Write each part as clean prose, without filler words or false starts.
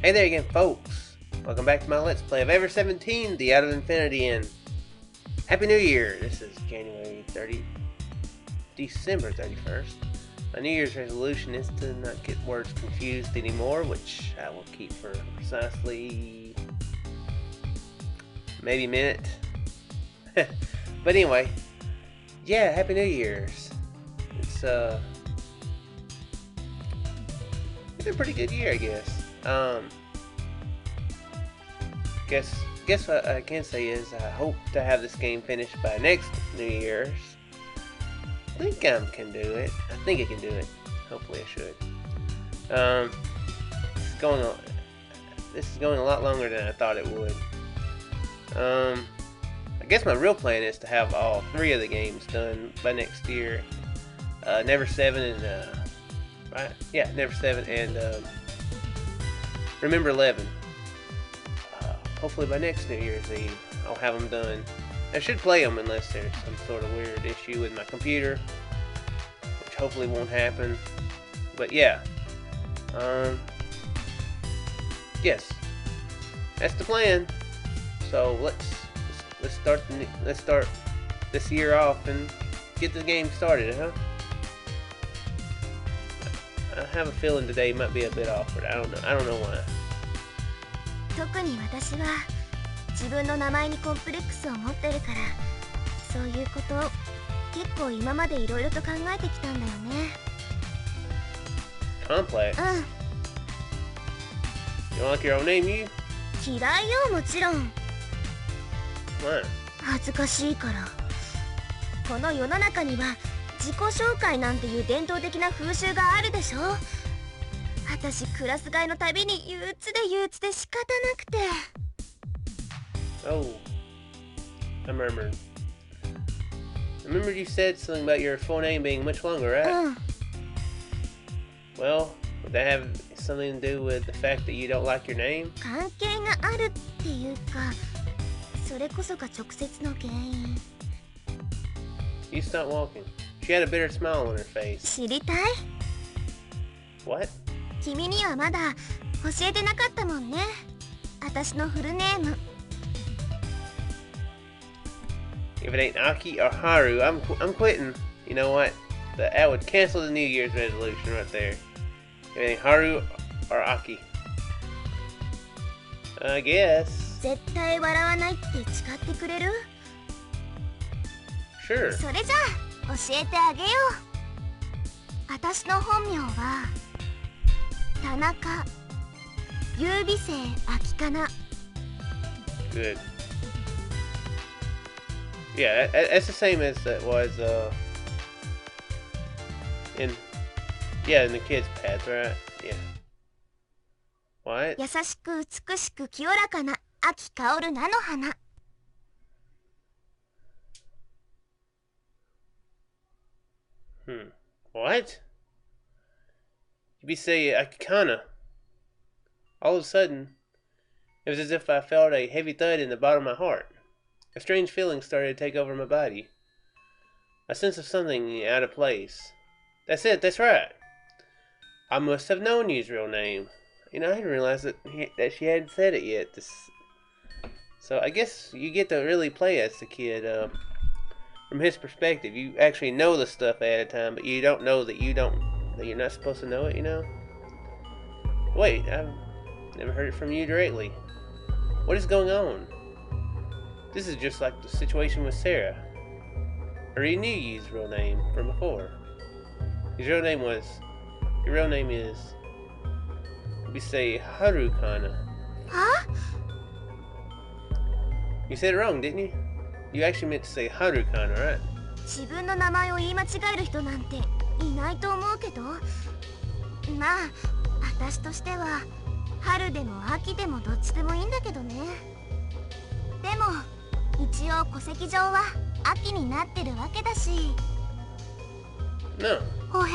Hey there again, folks. Welcome back to my Let's Play of Ever17, the Out of Infinity, and Happy New Year! This is December 31st. My New Year's resolution is to not get words confused anymore, which I will keep for precisely maybe a minute. But anyway, yeah, Happy New Year's. It's been a pretty good year, I guess. Guess what I can say is I hope to have this game finished by next New Year's. I think I can do it. I think I can do it. Hopefully I should. This is going a lot longer than I thought it would. I guess my real plan is to have all 3 of the games done by next year. Never 7 and right? Yeah, Never 7 and Remember 11. Hopefully by next New Year's Eve, I'll have them done. I should play them unless there's some sort of weird issue with my computer, which hopefully won't happen. But yeah, yes, that's the plan. So let's start this year off and get the game started, huh? I have a feeling today might be a bit awkward. I don't know why. 特に私は自分の名前にコンプレックスを持ってるから、そういうこと結構今までいろいろと考えてきたんだよね。Complex? You don't like your own name, you? 嫌いよ、もちろん。Why? 恥ずかしいから。この世の中には自己紹介なんていう伝統的な風習があるでしょ。私クラス替えのたびに憂鬱で仕方なくて。Oh, I remember. Remember you said something about your full name being much longer, right? Well, would that have something to do with the fact that you don't like your name? 関係があるっていうか、それこそが直接の原因。You stopped walking. She had a bitter smile on her face. 知りたい？ What? 君にはまだ教えてなかったもんね。私のフルネーム。If it ain't Aki or Haru, I'm quitting. You know what? That would cancel the New Year's resolution right there. If it ain't Haru or Aki. I guess. 絶対笑わないって誓ってくれる？ Sure. それじゃあ教えてあげよう。私の本名は田中優美生秋かな。 Good. Yeah, that's the same as it was in the kids' pads, right? Yeah. What? 優しく美しく清らかな秋香る菜の花。What? You say Akikana. All of a sudden, it was as if I felt a heavy thud in the bottom of my heart. A strange feeling started to take over my body. A sense of something out of place. That's it, that's right. I must have known his real name. You know, I didn't realize that she hadn't said it yet. So I guess you get to really play as the kid from his perspective. You actually know the stuff ahead of time, but you don't know that you're not supposed to know it, you know? Wait, I've never heard it from you directly. What is going on? This is just like the situation with Sarah. I already knew his real name from before. Your real name is, we say Harukana. Huh? You said it wrong, didn't you? You actually meant to say Harukana, right? 自分の名前を言い間違える人なんていないと思うけど、まあ私としては春でも秋でもどっちでもいいんだけどね。でも一応戸籍上は秋になってるわけだし。No. おへ？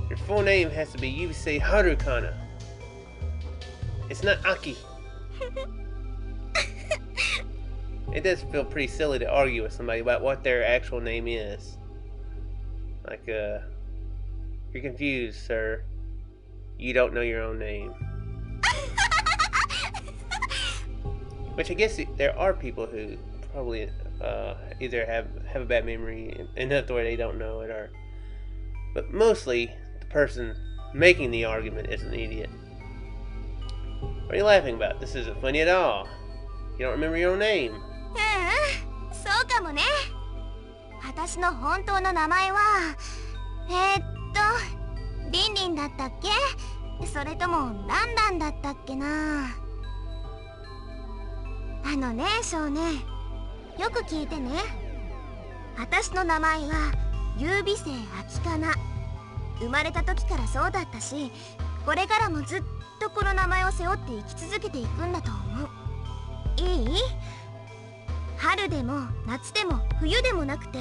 Your full name has to be Yusei Harukana. It's not Aki. It does feel pretty silly to argue with somebody about what their actual name is. Like, you're confused, sir. You don't know your own name. Which I guess there are people who probably either have a bad memory enough to where they don't know it, or. But mostly, the person making the argument is an idiot. What are you laughing about? This isn't funny at all. You don't remember your own name. そうかもね。私の本当の名前はリンリンだったっけ？それともランランだったっけな。あのね、少年、よく聞いてね。私の名前は優美生秋かな。生まれた時からそうだったし、これからもずっとこの名前を背負って生き続けていくんだと思う。いい？春でも夏でも冬でもなくて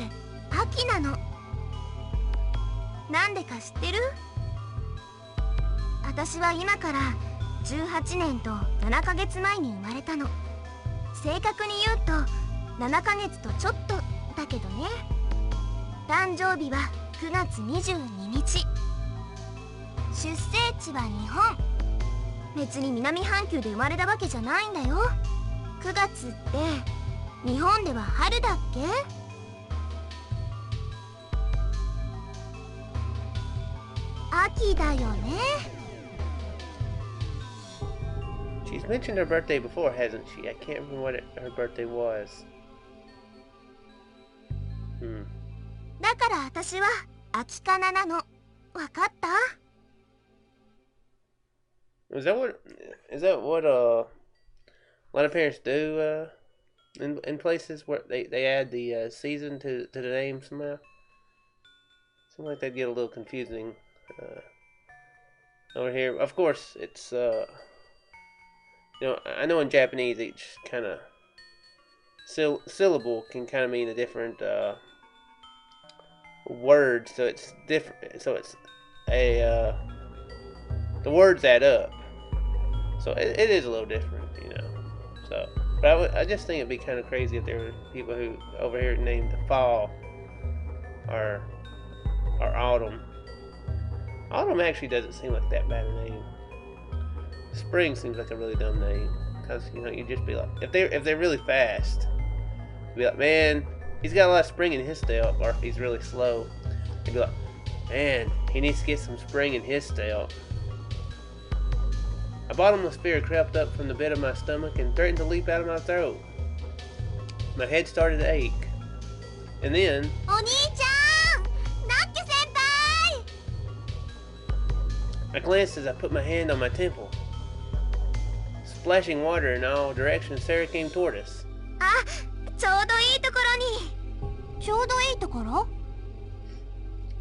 秋なの。なんでか知ってる？私は今から18年と7ヶ月前に生まれたの。正確に言うと7ヶ月とちょっとだけどね。誕生日は9月22日。出生地は日本。別に南半球で生まれたわけじゃないんだよ。9月って日本では春だっけ？秋だよね。She's mentioned her birthday before, hasn't she? I can't remember what her birthday was. だから私は秋かななの。わかった？ Is that what a lot of parents do in places where they add the season to the name somehow? Seems like that get a little confusing over here. Of course, it's I know in Japanese each kind of syllable can kind of mean a different word, so it's different. So it's the words add up. So it is a little different, So, but I just think it'd be kind of crazy if there were people who over here named fall or autumn. Autumn actually doesn't seem like that bad a name. Spring seems like a really dumb name because you'd just be like, if they're really fast, you'd be like, man, he's got a lot of spring in his step. Or if he's really slow, you'd be like, man, he needs to get some spring in his step. A bottomless fear crept up from the bed of my stomach and threatened to leap out of my throat. My head started to ache. And then... I glanced as I put my hand on my temple. Splashing water in all directions, Sarah came toward us.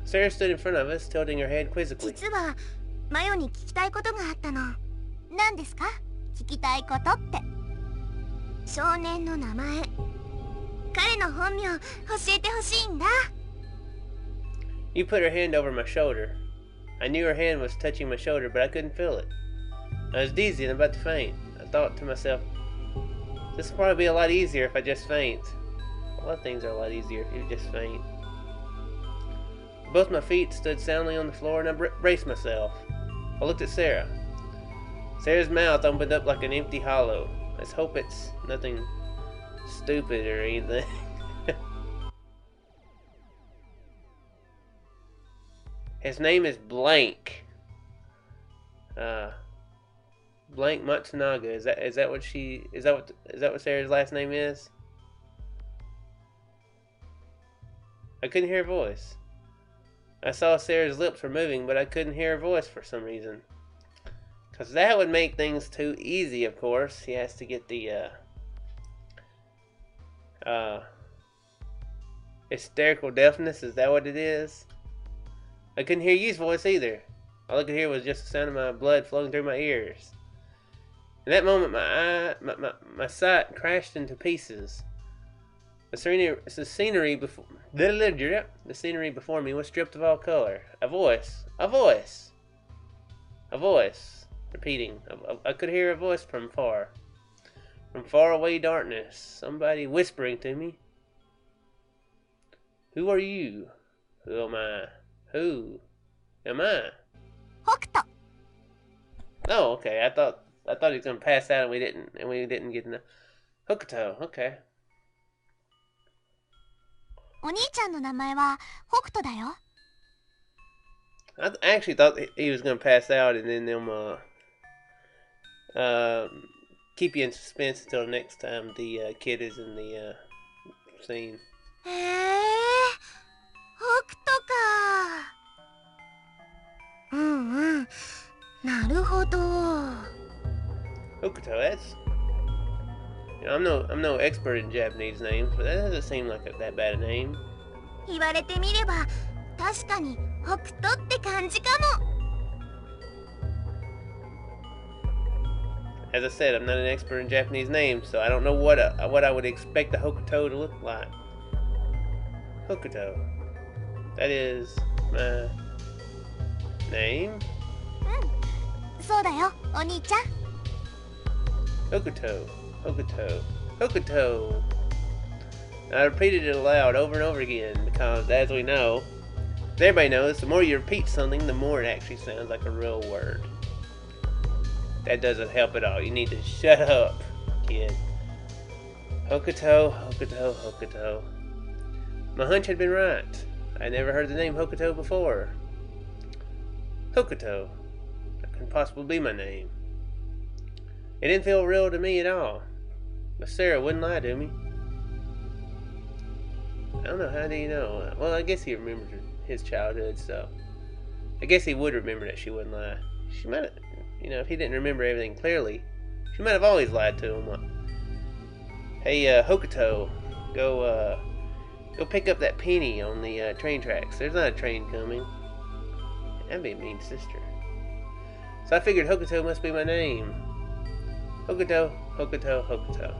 Sarah stood in front of us, tilting her head quizzically. 実はマヨに聞きたいことがあったの。何ですか？聞きたいことって。少年の名前、彼の本名教えてほしいんだ。You put her hand over my shoulder. I knew her hand was touching my shoulder, but I couldn't feel it. I was dizzy and about to faint. I thought to myself, this will probably be a lot easier if I just faint. A lot of things are a lot easier if you just faint. Both my feet stood soundly on the floor and I braced myself. I looked at Sarah. Sarah's mouth opened up like an empty hollow. Let's hope it's nothing stupid or anything. His name is Blank. Blank Matsunaga. Is that what Sarah's last name is? I couldn't hear her voice. I saw Sarah's lips were moving, but I couldn't hear her voice for some reason. Because that would make things too easy, of course. He has to get the hysterical deafness. Is that what it is? I couldn't hear you's voice either. All I could hear was just the sound of my blood flowing through my ears. In that moment, my sight crashed into pieces. The scenery before me was stripped of all color. A voice, repeating. I could hear a voice from far away darkness. Somebody whispering to me. Who are you? Who am I? Who am I? 北斗。Oh, okay. I thought he was gonna pass out, and we didn't get enough. Hokuto. Okay. お兄ちゃんの名前は北斗だよ。I actually thought he was gonna pass out, and then them uh keep you in suspense until next time the kid is in the scene. へえ、北斗か。うんうん、なるほど。Hokuto. That's I'm no expert in Japanese names, but that doesn't seem like that bad a name. 言われてみれば確かに北斗って感じかも。As I said, I'm not an expert in Japanese names, so I don't know what I would expect a Hokuto to look like. Hokuto. That is my name. うん、そうだよ、お兄ちゃん。Hokuto. Hokuto. Hokuto. I repeated it aloud over and over again because, as we know, as everybody knows, the more you repeat something, the more it actually sounds like a real word. That doesn't help at all. You need to shut up, kid. Hokuto, Hokuto, Hokuto. My hunch had been right. I never heard the name Hokuto before. Hokuto. That couldn't possibly be my name. It didn't feel real to me at all. But Sarah wouldn't lie to me. I don't know, how do you know? Well, I guess he remembered his childhood, so I guess he would remember that she wouldn't lie. She might have, if he didn't remember everything clearly, she might have always lied to him. Hey, Hokuto, go pick up that penny on the train tracks. There's not a train coming. That'd be a mean sister. So I figured Hokuto must be my name. Hokuto, Hokuto, Hokuto.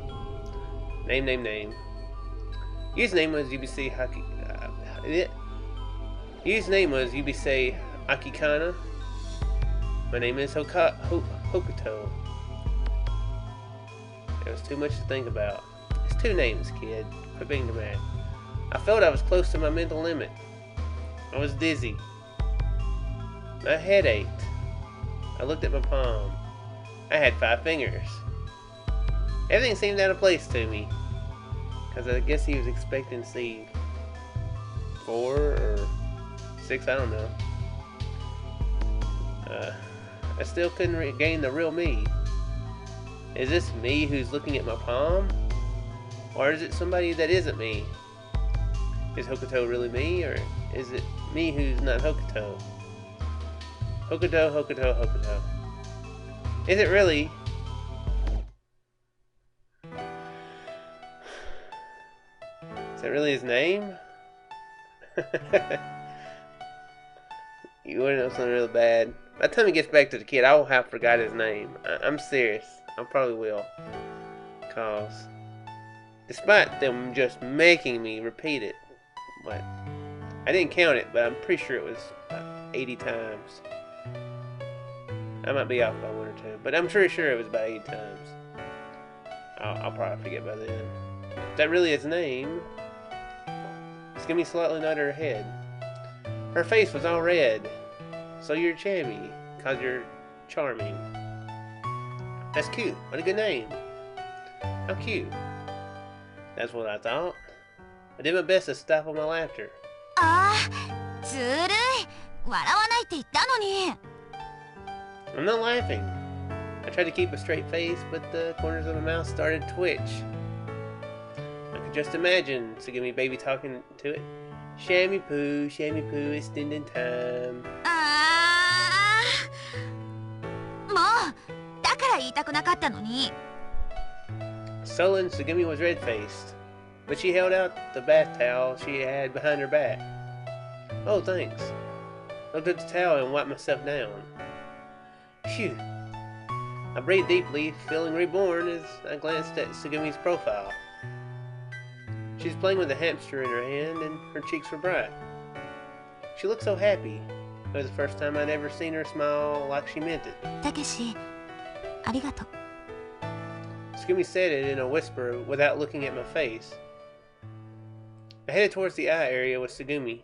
Name. Username was UBC Haki. Username was UBC Akikana. My name is Hokuto. There was too much to think about. It's 2 names, kid. Quit being dramatic. I felt I was close to my mental limit. I was dizzy. My head ached. I looked at my palm. I had 5 fingers. Everything seemed out of place to me. Because I guess he was expecting to see 4 or 6, I don't know. I still couldn't regain the real me. Is this me who's looking at my palm? Or is it somebody that isn't me? Is Hokuto really me? Or is it me who's not Hokuto? Hokuto, Hokuto, Hokuto. Is it really? Is that really his name? You wanna know something really bad? By the time he gets back to the kid, I will have forgot his name. I'm serious. I probably will. Cause despite them just making me repeat it, what? I didn't count it, but I'm pretty sure it was about 80 times. I might be off by 1 or 2, but I'm pretty sure it was about 80 times. I'll probably forget by then. Is that really his name? Skimmy slightly nodded her head. Her face was all red. So you're Chammy, cause you're charming. That's cute. What a good name. How cute. That's what I thought. I did my best to stifle my laughter. ああ、ずるい。笑わないって言ったのに。I'm not laughing. I tried to keep a straight face, but the corners of my mouth started to twitch. I could just imagine Sugimi baby talking to it. Shammy poo, it's dindin time. ああ、もうだから言いたくなかったのに。Sullen, Sugimi was red-faced, but she held out the bath towel she had behind her back. Oh, thanks. I took the towel and wiped myself down. Phew. I breathed deeply, feeling reborn as I glanced at Sugimi's profile. She was playing with a hamster in her hand, and her cheeks were bright. She looked so happy. It was the first time I'd ever seen her smile like she meant it. たけし、ありがとう。Sugimi said it in a whisper without looking at my face. I headed towards the eye area with Sugimi.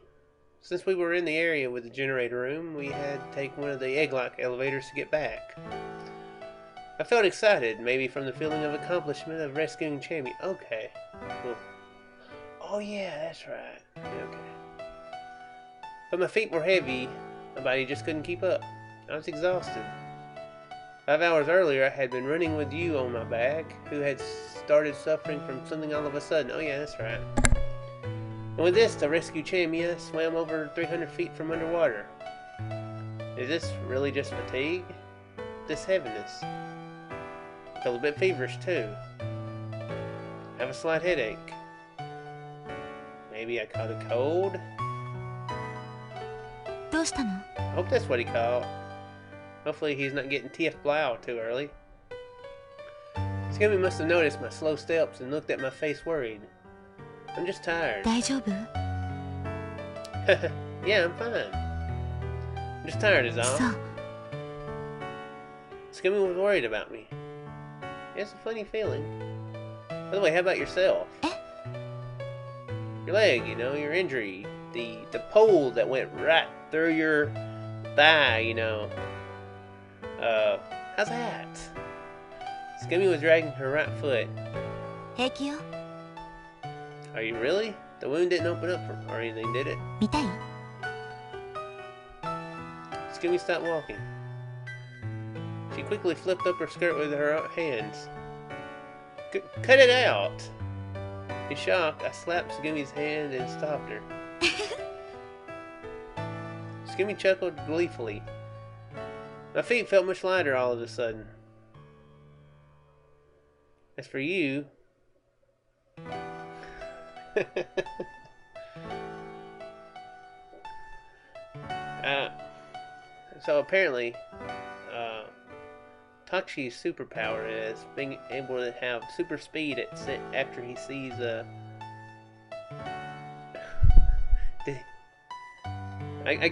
Since we were in the area with the generator room, we had to take one of the egg-like elevators to get back. I felt excited, maybe from the feeling of accomplishment of rescuing Chammy. Okay. Cool. Oh yeah, that's right. Okay. But my feet were heavy. My body just couldn't keep up. I was exhausted. 5 hours earlier, I had been running with you on my back, who had started suffering from something all of a sudden. Oh yeah, that's right. And with this, to rescue Chammy, I swam over 300 feet from underwater. Is this really just fatigue? This heaviness. I feel a bit feverish too. I have a slight headache. Maybe I caught a cold? どうしたの? I hope that's what he caught. Hopefully he's not getting TF-Blau too early. Scooby must have noticed my slow steps and looked at my face worried. I'm just tired. 大丈夫? Yeah, I'm fine. I'm just tired is all. そう。 Scooby was worried about me. It's a funny feeling. By the way, how about yourself? Your leg, you know, your injury. The pole that went right through your thigh, you know. How's that? Scooby was dragging her right foot. 平気よ. Are you really? The wound didn't open up or anything, did it? 見たい? Scooby stopped walking. She quickly flipped up her skirt with her hands. Cut it out! In shock, I slapped Scooby's hand and stopped her. Scooby chuckled gleefully. My feet felt much lighter all of a sudden. As for you... So apparently, Takshi's superpower is being able to have super speed after he sees I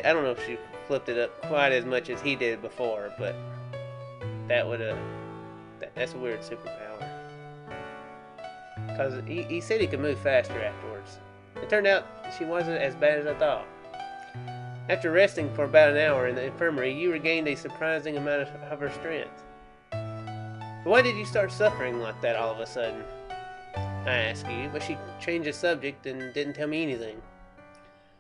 don't know if she flipped it up quite as much as he did before, but that would that's a weird superpower. Because he said he could move faster afterwards. It turned out she wasn't as bad as I thought. After resting for about an hour in the infirmary, you regained a surprising amount of her strength. But why did you start suffering like that all of a sudden? I asked you, but she changed the subject and didn't tell me anything.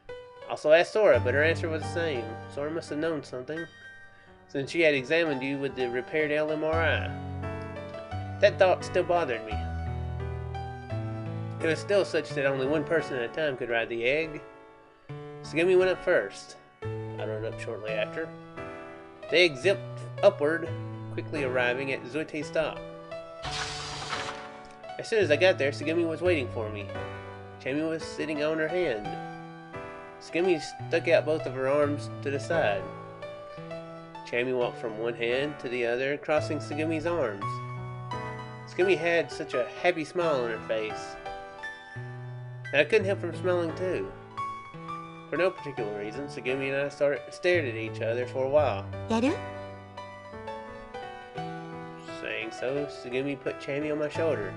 I also asked Sora, but her answer was the same. Sora must have known something, since she had examined you with the repaired LMRI. That thought still bothered me. It was still such that only one person at a time could ride the egg. Sugumi went up first. I rode up shortly after. The egg zipped upward, quickly arriving at Zoite's stop. As soon as I got there, Sugumi was waiting for me. Chammy was sitting on her hand. Sugumi stuck out both of her arms to the side. Chammy walked from one hand to the other, crossing Sugumi's arms. Sugumi had such a happy smile on her face. And I couldn't help from smiling too. For no particular reason, Sugumi and I stared at each other for a while. やる? Saying so, Sugumi put Chammy on my shoulder.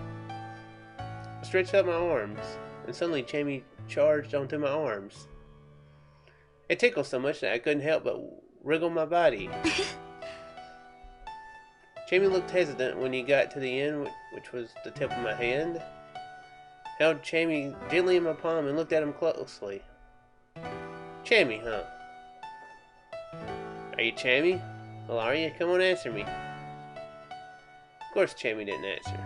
I stretched out my arms, and suddenly Chammy charged onto my arms. It tickled so much that I couldn't help but wriggle my body. Chammy looked hesitant when he got to the end, which was the tip of my hand. Held Chammy gently in my palm and looked at him closely. Chammy, huh? Are you Chammy? Well, are you? Come on, answer me. Of course Chammy didn't answer.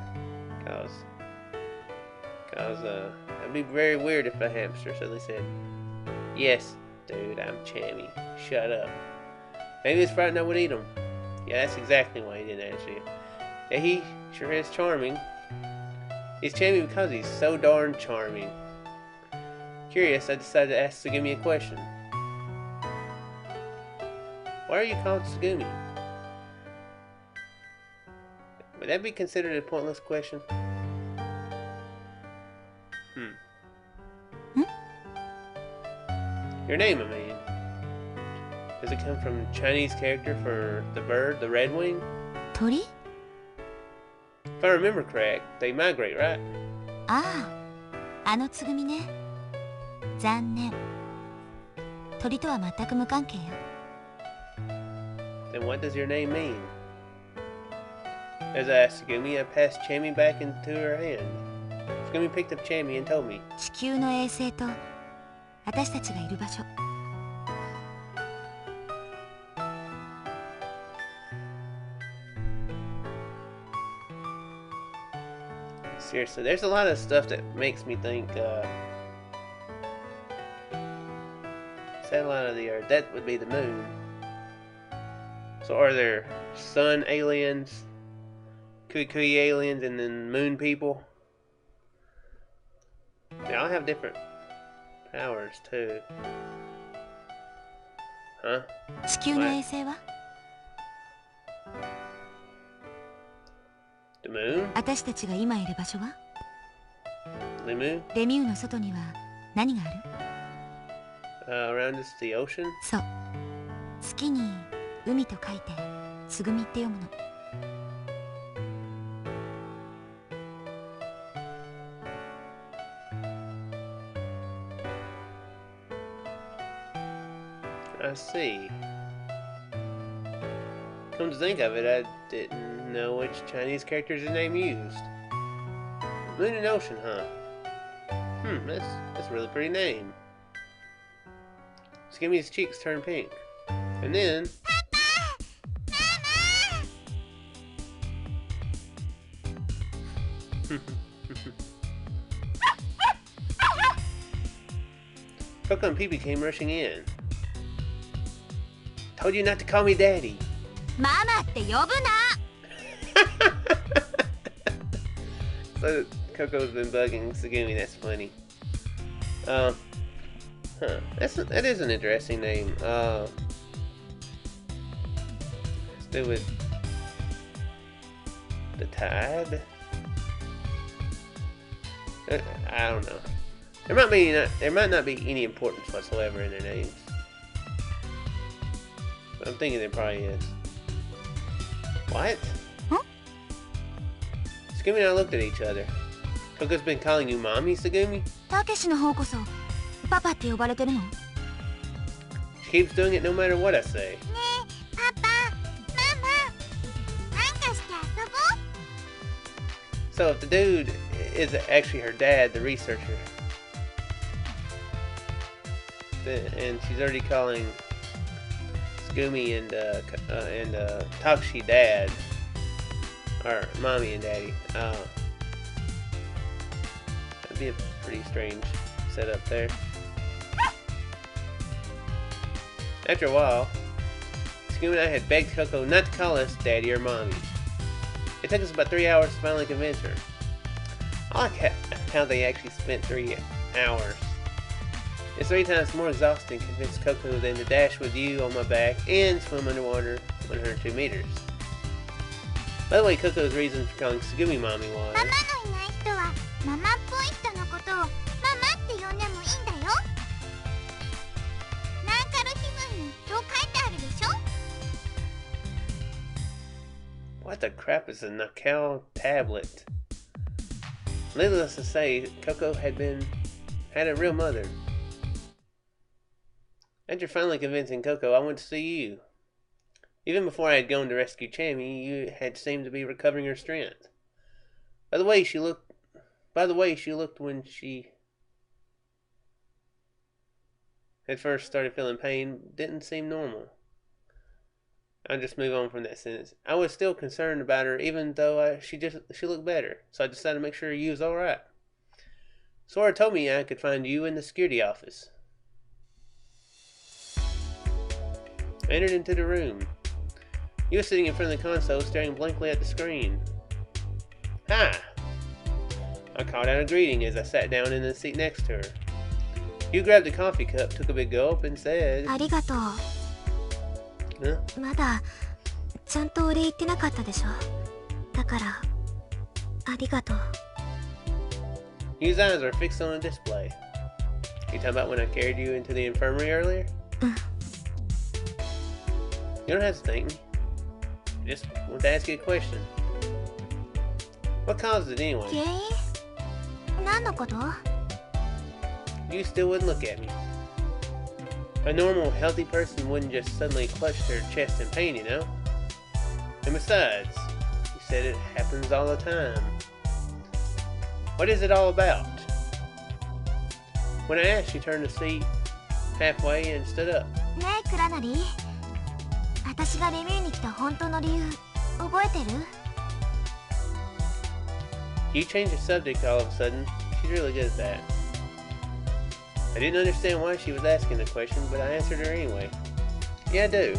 Cause it'd be very weird if a hamster suddenly said, "Yes, dude, I'm Chammy. Shut up." Maybe he's frightened I would eat him. Yeah, that's exactly why he didn't answer you. Yeah, he sure is charming. He's Chammy because he's so darn charming. Curious, I decided to ask Sugumi a question. Why are you called Sugumi? Would that be considered a pointless question? Your name, I mean. Does it come from Chinese character for the bird, the redwing? 鳥? If I remember correct, they migrate, right? ああ、あのつぐみね。残念。鳥とは全く無関係よ。 Then what does your name mean? As I asked Tsugumi, I passed Chammy back into her hand. Tsugumi picked up Chammy and told me. 地球の衛星と私たちがいる場所。 Seriously, there's a lot of stuff that makes me think, satellite of the Earth, that would be the moon. So are there sun aliens, Kui aliens, and then moon people? They all have different powers too. Huh? 地球の衛星は The moon? 私たちが今いる場所は LeMU? レミューの外には何がある Around us the ocean? そう。月に海と書いてつぐみって読むの。 I see. Come to think of it, I didn't know which Chinese character's name used. Moon and Ocean, huh? That's a really pretty name. Skimmy's cheeks turned pink. And then... Coco and Pee-Pee came rushing in. Told you not to call me Daddy. ママって呼ぶな。 So Coco's been bugging Tsugumi. That's funny. That is an interesting name. Let's do with the tide. I don't know. There might not be any importance whatsoever in their names. But I'm thinking there probably is. What? Huh? Tsugumi and I looked at each other. Coco's been calling you Mommy, Tsugumi? たけしの方こそパパって呼ばれてるの？ She keeps doing it no matter what I say. ねえ、パパ、ママ、なんかして遊ぼう。 So if the dude is actually her dad, the researcher, and she's already calling Tsugumi and Takashi dad, or mommy and daddy, that'd be a pretty strange setup there. After a while, Tsugumi and I had begged Coco not to call us daddy or mommy. It took us about 3 hours to finally convince her. I like how they actually spent 3 hours. It's 3 times more exhausting to convince Coco than to dash with you on my back and swim underwater 102 meters. By the way, Coco's reason for calling Tsugumi Mommy was... ママのいない人はママっぽい人のことをママって呼んでもいいんだよ。ナーカル地図にそう書いてあるでしょ。 What the crap is a Nakao tablet? Needless to say, Coco had a real mother. After finally convincing Coco, I went to see you. Even before I had gone to rescue Chammy, you had seemed to be recovering her strength. By the way she looked when she had first started feeling pain, didn't seem normal. I'll just move on from that sentence. I was still concerned about her, even though she looked better. So I decided to make sure you was all right. Sora told me I could find you in the security office. I entered into the room. You were sitting in front of the console, staring blankly at the screen. Hi! I called out a greeting as I sat down in the seat next to her. You grabbed a coffee cup, took a big gulp, and said... ありがとう。 Huh? まだちゃんとお礼言ってなかったでしょ。だからありがとう。 His eyes were fixed on a display. You talking about when I carried you into the infirmary earlier? You don't have to thank me. I just want to ask you a question. What caused it anyway? 原因？何のこと？ You still wouldn't look at me. A normal, healthy person wouldn't just suddenly clutch their chest in pain, you know? And besides, you said it happens all the time. What is it all about? When I asked, she turned the seat halfway and stood up. ねえクラナリ、私がレミューに来た本当の理由覚えてる？ You changed the subject all of a sudden. She's really good at that. I didn't understand why she was asking the question, but I answered her anyway. Yeah, I do.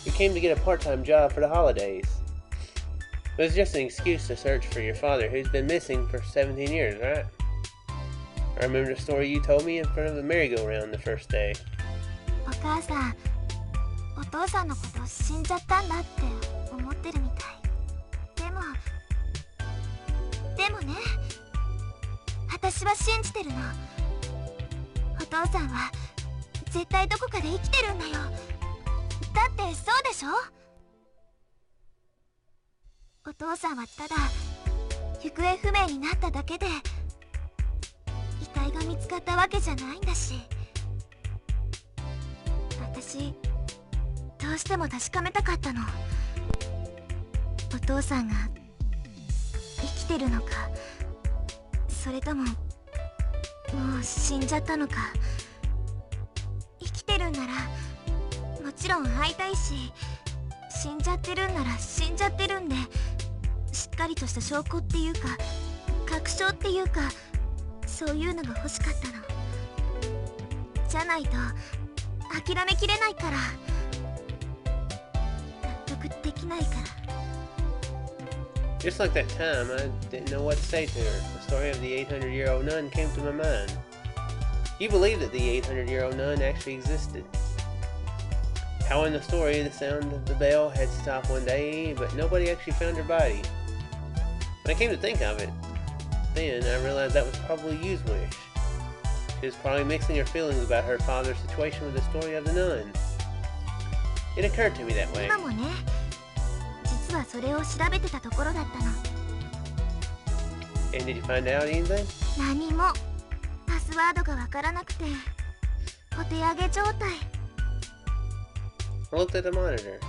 You came to get a part-time job for the holidays. It was just an excuse to search for your father, who's been missing for 17 years, right? I remember the story you told me in front of the merry-go-round the first day. お母さん、お父さんのこと死んじゃったんだって思ってるみたい。でもね、私は信じてるの。お父さんは絶対どこかで生きてるんだよ。だってそうでしょ？お父さんはただ行方不明になっただけで遺体が見つかったわけじゃないんだし、私どうしても確かめたかったの。お父さんが生きてるのか、それとももう死んじゃったのか。生きてるんならもちろん会いたいし、死んじゃってるんなら死んじゃってるんで、しっかりとした証拠っていうか確証っていうか、そういうのが欲しかったの。じゃないと諦めきれないから、納得できないから。 Just like that time, I didn't know what to say to her. The story of the 800-year-old nun came to my mind. You believe that the 800-year-old nun actually existed. How in the story the sound of the bell had stopped one day, but nobody actually found her body. When I came to think of it, then I realized that was probably Yu's wish. She was probably mixing her feelings about her father's situation with the story of the nun. It occurred to me that way. 今もね、実はそれを調べてたところだったの。 And did you find out anything? 何もパスワードがわからなくてお手上げ状態。 I looked at the monitor.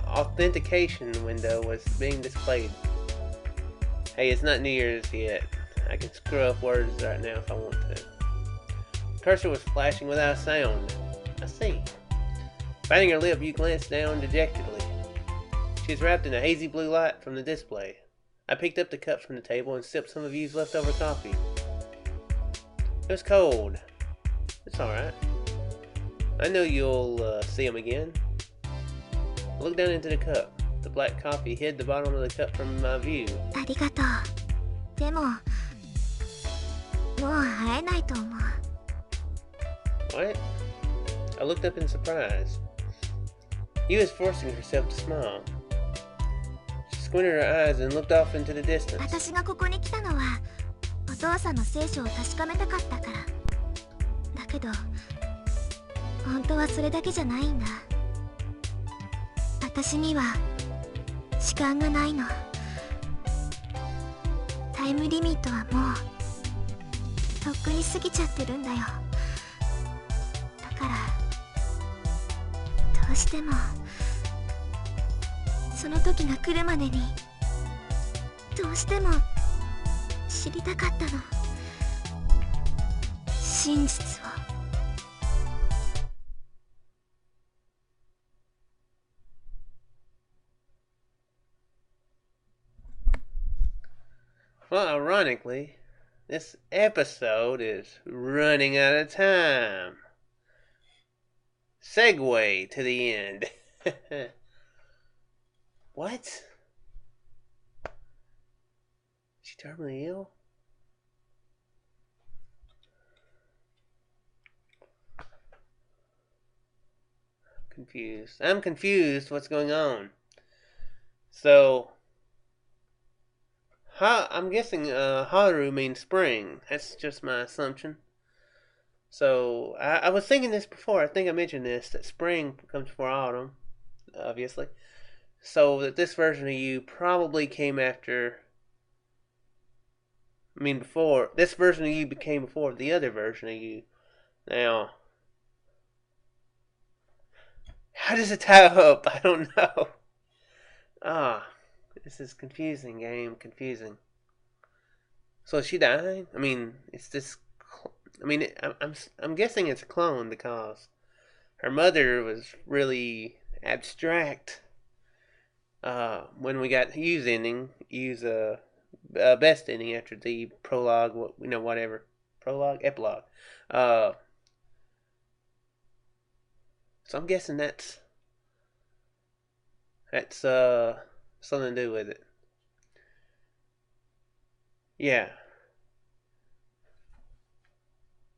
Authentication window was being displayed. Hey, it's not New Year's yet. I can screw up words right now if I want to. The cursor was flashing without a sound. I see. Biting her lip, you glanced down dejectedly. She was wrapped in a hazy blue light from the display. I picked up the cup from the table and sipped some of Yu's leftover coffee. It was cold. It's alright. I know you'll see him again. I looked down into the cup. The black coffee hid the bottom of the cup from my view. ありがとう。でももう会えないと思う。 What? I looked up in surprise. Yu was forcing herself to smile. She squinted her eyes and looked off into the distance. 私がここに来たのはお父さんの聖書を確かめたかったから。だけど本当はそれだけじゃないんだ。私には時間がないの。タイムリミットはもうとっくに過ぎちゃってるんだよ。だからどうしてもその時が来るまでにどうしても知りたかったの。真実を。 Well, ironically, this episode is running out of time. Segue to the end. What? Is she terminally ill? I'm confused what's going on. So, I'm guessing Haru means spring. That's just my assumption. So, I was thinking this before. I think I mentioned this, that spring comes before autumn, obviously. So, that this version of you probably came after I mean, before this version of you became before the other version of you. Now, how does it tie up? I don't know. Ah, this is confusing, game. Confusing. So is she dying? I mean, it's this. I mean, I'm guessing it's a clone because her mother was really abstract. When we got Hugh's ending, Hugh's best ending after the prologue, whatever prologue, epilogue. Uh, so I'm guessing that's something to do with it. Yeah.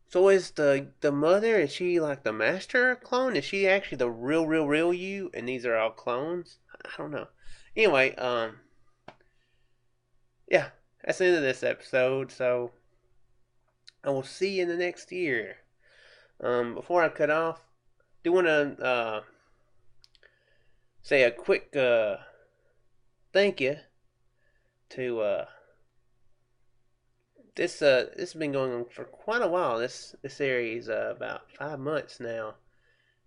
So is the mother? Is she like the master clone? Is she actually the real you? And these are all clones? I don't know. Anyway, yeah, that's the end of this episode. So I will see you in the next year. Before I cut off, I do want to say a quick thank you to this has been going on for quite a while. This series about 5 months now,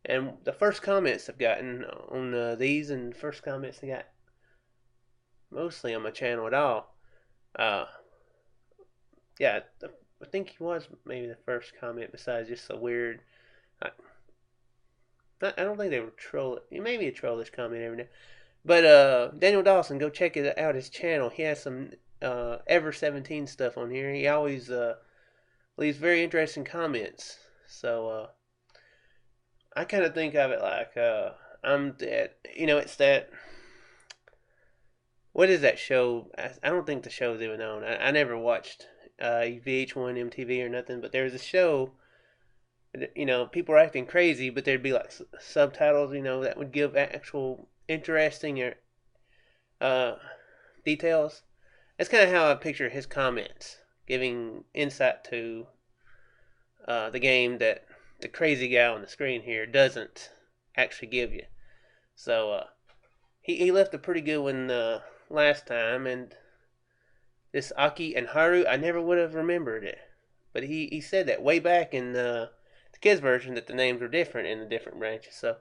and the first comments I've gotten on these, and the first comments I got mostly on my channel at all. Uh, yeah, I think he was maybe the first comment besides just a weird. I, I don't think they were troll. Maybe a trollish comment every now. But Daniel Dawson, go check it out. His channel. He has some Ever17 stuff on here. He always leaves very interesting comments. So I kind of think of it like I'm that. It's that. What is that show? I don't think the show's even on. I never watched VH1, MTV, or nothing. But there was a show. People were acting crazy, but there'd be like subtitles. That would give actual interesting or details. That's kind of how I picture his comments, giving insight to the game that the crazy guy on the screen here doesn't actually give you. So he left a pretty good one last time, and this Aki and Haru, I never would have remembered it, but he said that way back in the kids version that the names were different in the different branches. So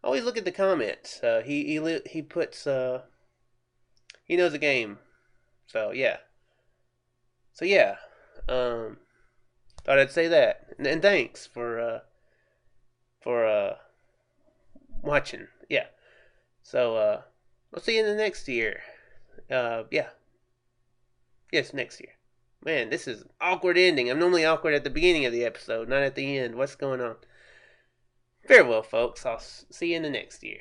always look at the comments. He puts he knows the game. So yeah. So yeah. Thought I'd say that. And thanks for watching. Yeah. So we'll see you in the next year. Yeah. Yes, next year. Man, this is awkward ending. I'm normally awkward at the beginning of the episode, not at the end. What's going on? Farewell, folks. I'll see you in the next year.